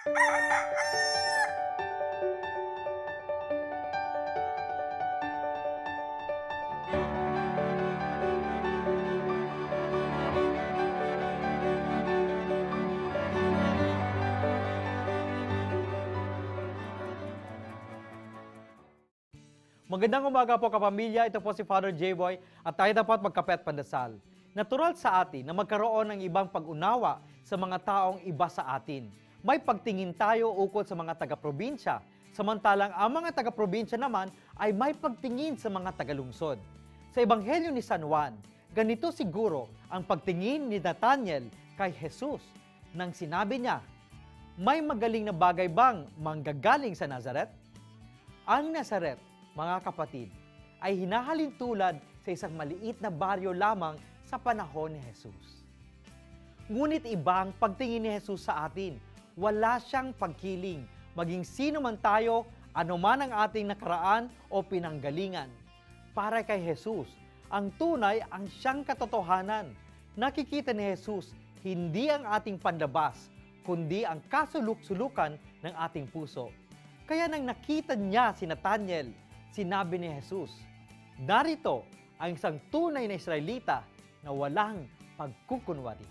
Magandang umaga po kapamilya, ito po si Father J-Boy at tayo dapat magkape at pandasal. Natural sa atin na magkaroon ng ibang pag-unawa sa mga taong iba sa atin. May pagtingin tayo ukol sa mga taga-probinsya, samantalang ang mga taga-probinsya naman ay may pagtingin sa mga taga-lungsod. Sa Ebanghelyo ni San Juan, ganito siguro ang pagtingin ni Nathanael kay Jesus nang sinabi niya, "May magaling na bagay bang manggagaling sa Nazaret?" Ang Nazaret, mga kapatid, ay hinahalin tulad sa isang maliit na baryo lamang sa panahon ni Jesus. Ngunit iba ang pagtingin ni Jesus sa atin. Wala siyang pagkiling, maging sino man tayo, anuman ang ating nakaraan o pinanggalingan. Para kay Jesus, ang tunay ang siyang katotohanan. Nakikita ni Jesus hindi ang ating panlabas, kundi ang kasuluk-sulukan ng ating puso. Kaya nang nakita niya si Nathanael, sinabi ni Jesus, "Narito ang isang tunay na Israelita na walang pagkukunwari."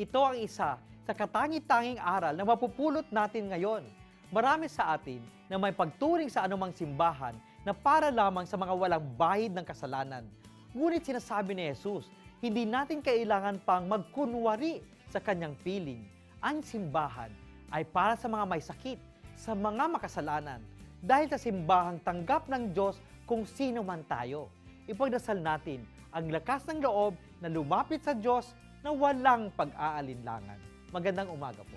Ito ang isa sa katangi-tanging aral na mapupulot natin ngayon. Marami sa atin na may pagturing sa anumang simbahan na para lamang sa mga walang bahid ng kasalanan. Ngunit sinasabi ni Jesus, hindi natin kailangan pang magkunwari sa kanyang piling. Ang simbahan ay para sa mga may sakit, sa mga makasalanan, dahil sa simbahang tanggap ng Diyos kung sino man tayo. Ipagdasal natin ang lakas ng loob na lumapit sa Diyos na walang pag-aalinlangan. Magandang umaga po.